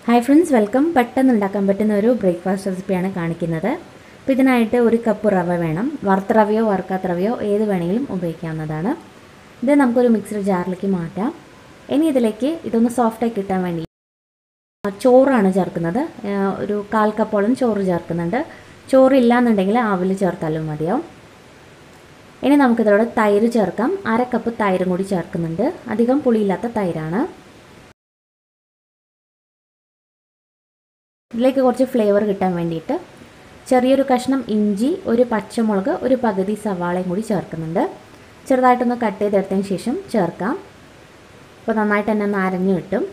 Hi friends, welcome. പെട്ടെന്നുണ്ടാക്കാൻ പറ്റുന്ന ഒരു breakfast റെസിപ്പിയാണ് കാണിക്കുന്നത്. അപ്പോൾ ഇതിനായിട്ട് 1 കപ്പ് റവ വേണം. വറുത്ത റവയോ വറുക്കാത്ത റവയോ ഏത് വേണമെങ്കിലും ഉപയോഗിക്കാവുന്നതാണ്. ഇത് നമുക്കൊരു മിക്സർ ജാറിലേക്ക് മാറ്റാം. ഇനി ഇതിലേക്ക് ഇതൊന്ന് സോഫ്റ്റ് ആക്കി കിട്ടാൻ വേണ്ടി ചോറാണ് ചേർക്കുന്നത്. ഒരു 1/4 കപ്പോളം ചോറ് ചേർക്കുന്നുണ്ട്. ചോറ് ഇല്ലാന്നുണ്ടെങ്കിൽ ആവിൽ ചേർത്താലും മതിയാവും. ഇനി നമുക്കിതോടെ തൈര് ചേർക്കാം. 1/2 കപ്പ് തൈരും കൂടി ചേർക്കുന്നുണ്ട്. അധികം പുളിയില്ലാത്ത തൈരാണ്. ഇതിലേക്ക് കുറച്ച് ഫ്ലേവർ കിട്ടാൻ വേണ്ടിയിട്ട് ചെറിയൊരു കഷ്ണം ഇഞ്ചി, ഒരു പച്ചമുളക്, ഒരു പകുതി സവാളയും കൂടി ചേർക്കുന്നുണ്ട്. ചെറുതായിട്ടൊന്ന് കട്ട് ചെയ്തെടുത്തതിന് ശേഷം ചേർക്കാം. അപ്പോൾ നന്നായിട്ട് തന്നെ ഒന്ന് അരഞ്ഞു കിട്ടും.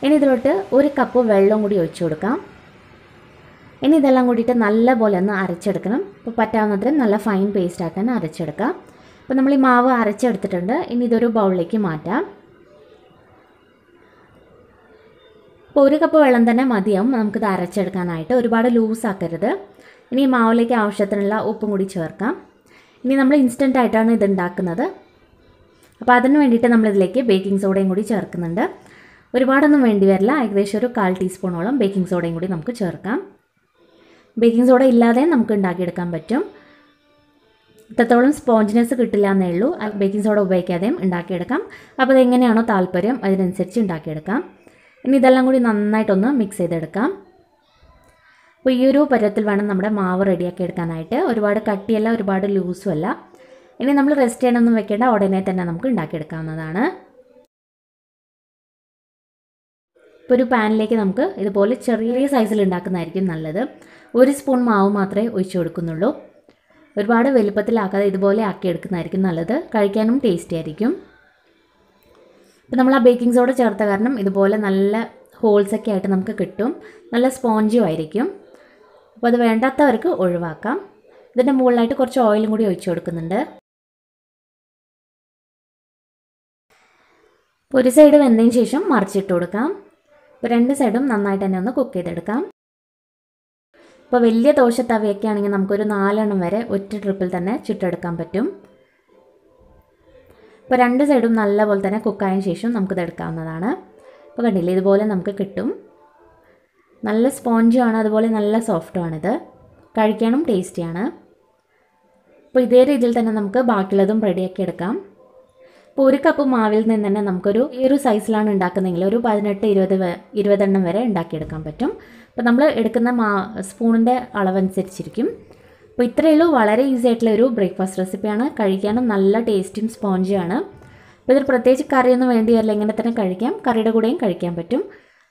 ഇനി ഇതിലോട്ട് 1 കപ്പ് വെള്ളം കൂടി ഒഴിച്ചു കൊടുക്കാം. ഇനി ഇതെല്ലാം കൂടിയിട്ട് നല്ലപോലെ ഒന്ന് അരച്ചെടുക്കണം. അപ്പോൾ പറ്റാവുന്നത്രയും നല്ല ഫൈൻ പേസ്റ്റ് ആക്കാൻ അരച്ചെടുക്കാം. അപ്പോൾ നമ്മൾ ഈ മാവ് അരച്ചെടുത്തിട്ടുണ്ട്. ഇനി ഇതൊരു ബൗളിലേക്ക് മാറ്റാം. അപ്പോൾ 1 കപ്പ് വെള്ളം തന്നെ മതിയാവും നമുക്കിത് അരച്ചെടുക്കാനായിട്ട്. ഒരുപാട് ലൂസ് ആക്കരുത്. ഇനി ഈ മാവിലേക്ക് ആവശ്യത്തിനുള്ള ഉപ്പും കൂടി ചേർക്കാം. ഇനി നമ്മൾ ഇൻസ്റ്റൻ്റ് ആയിട്ടാണ് ഇത് ഉണ്ടാക്കുന്നത്. അപ്പോൾ അതിന് വേണ്ടിയിട്ട് നമ്മളിതിലേക്ക് ബേക്കിംഗ് സോഡയും കൂടി ചേർക്കുന്നുണ്ട്. ഒരുപാടൊന്നും വേണ്ടി വരില്ല. ഏകദേശം ഒരു 1/4 ടീസ്പൂണോളം ബേക്കിംഗ് സോഡയും കൂടി നമുക്ക് ചേർക്കാം. ബേക്കിംഗ് സോഡ ഇല്ലാതെ നമുക്ക് ഉണ്ടാക്കിയെടുക്കാൻ പറ്റും. ഇത്രത്തോളം സ്പോഞ്ചിനെസ് കിട്ടില്ല എന്നേ ഉള്ളൂ. ബേക്കിംഗ് സോഡ ഉപയോഗിക്കാതെയും ഉണ്ടാക്കിയെടുക്കാം. അപ്പോൾ അതെങ്ങനെയാണോ താല്പര്യം അതിനനുസരിച്ച് ഉണ്ടാക്കിയെടുക്കാം. ഇനി ഇതെല്ലാം കൂടി നന്നായിട്ടൊന്ന് മിക്സ് ചെയ്തെടുക്കാം. അപ്പോൾ ഈ ഒരു പരുവത്തിൽ വേണം നമ്മുടെ മാവ് റെഡിയാക്കി എടുക്കാനായിട്ട്. ഒരുപാട് കട്ടിയല്ല, ഒരുപാട് ലൂസും അല്ല. ഇനി നമ്മൾ റെസ്റ്റ് ചെയ്യാനൊന്നും വെക്കേണ്ട, ഉടനെ തന്നെ നമുക്ക് ഉണ്ടാക്കിയെടുക്കാവുന്നതാണ്. ഇപ്പോൾ ഒരു പാനിലേക്ക് നമുക്ക് ഇതുപോലെ ചെറിയ സൈസിൽ ഉണ്ടാക്കുന്നതായിരിക്കും നല്ലത്. 1 സ്പൂൺ മാവ് മാത്രമേ ഒഴിച്ചു കൊടുക്കുന്നുള്ളൂ. ഒരുപാട് വലുപ്പത്തിലാക്കാതെ ഇതുപോലെ ആക്കിയെടുക്കുന്നതായിരിക്കും നല്ലത്. കഴിക്കാനും ടേസ്റ്റി ആയിരിക്കും. അപ്പോൾ നമ്മൾ ആ ബേക്കിംഗ് സോഡ ചേർത്ത കാരണം ഇതുപോലെ നല്ല ഹോൾസൊക്കെ ആയിട്ട് നമുക്ക് കിട്ടും. നല്ല സ്പോഞ്ചും ആയിരിക്കും. അപ്പോൾ അത് വേണ്ടാത്തവർക്ക് ഒഴിവാക്കാം. ഇതിൻ്റെ മുകളിലായിട്ട് കുറച്ച് ഓയിലും കൂടി ഒഴിച്ചു കൊടുക്കുന്നുണ്ട്. അപ്പോൾ ഒരു സൈഡ് വെന്തതിന് ശേഷം മറിച്ചിട്ട് കൊടുക്കാം. ഇപ്പോൾ 2 സൈഡും നന്നായിട്ട് തന്നെ ഒന്ന് കുക്ക് ചെയ്തെടുക്കാം. ഇപ്പോൾ വലിയ ദോശ തവയൊക്കെ ആണെങ്കിൽ നമുക്കൊരു 4 എണ്ണം വരെ ഒറ്റ ട്രിപ്പിൽ തന്നെ ചുട്ടെടുക്കാൻ പറ്റും. ഇപ്പോൾ 2 സൈഡും നല്ലപോലെ തന്നെ കുക്കായതിനു ശേഷം നമുക്കിത് എടുക്കാവുന്നതാണ്. ഇപ്പോൾ കണ്ടില്ലേ, ഇതുപോലെ നമുക്ക് കിട്ടും. നല്ല സ്പോഞ്ചുമാണ്, അതുപോലെ നല്ല സോഫ്റ്റുമാണിത്. കഴിക്കാനും ടേസ്റ്റിയാണ്. അപ്പോൾ ഇതേ രീതിയിൽ തന്നെ നമുക്ക് ബാക്കിയുള്ളതും റെഡിയാക്കി എടുക്കാം. ഇപ്പോൾ 1 കപ്പ് മാവിൽ നിന്ന് തന്നെ നമുക്കൊരു ഈ ഒരു സൈസിലാണ് ഉണ്ടാക്കുന്നതെങ്കിൽ ഒരു 18-20 എണ്ണം വരെ ഉണ്ടാക്കിയെടുക്കാൻ പറ്റും. അപ്പോൾ നമ്മൾ എടുക്കുന്ന സ്പൂണിൻ്റെ അളവനുസരിച്ചിരിക്കും. അപ്പോൾ ഇത്രയേ ഉള്ളൂ. വളരെ ഈസി ആയിട്ടുള്ള ഒരു ബ്രേക്ക്ഫാസ്റ്റ് റെസിപ്പിയാണ്. കഴിക്കാനും നല്ല ടേസ്റ്റും സ്പോഞ്ചുമാണ്. അപ്പോൾ ഇതിൽ പ്രത്യേകിച്ച് കറിയൊന്നും വേണ്ടി വരില്ല. ഇങ്ങനെ തന്നെ കഴിക്കാം. കറിയുടെ കൂടെയും കഴിക്കാൻ പറ്റും.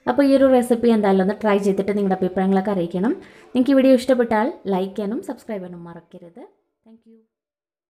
അപ്പോൾ ഈ ഒരു റെസിപ്പി എന്തായാലും ഒന്ന് ട്രൈ ചെയ്തിട്ട് നിങ്ങളുടെ അഭിപ്രായങ്ങളൊക്കെ അറിയിക്കണം. നിങ്ങൾക്ക് ഈ വീഡിയോ ഇഷ്ടപ്പെട്ടാൽ ലൈക്ക് ചെയ്യാനും സബ്സ്ക്രൈബ് ചെയ്യാനും മറക്കരുത്. താങ്ക്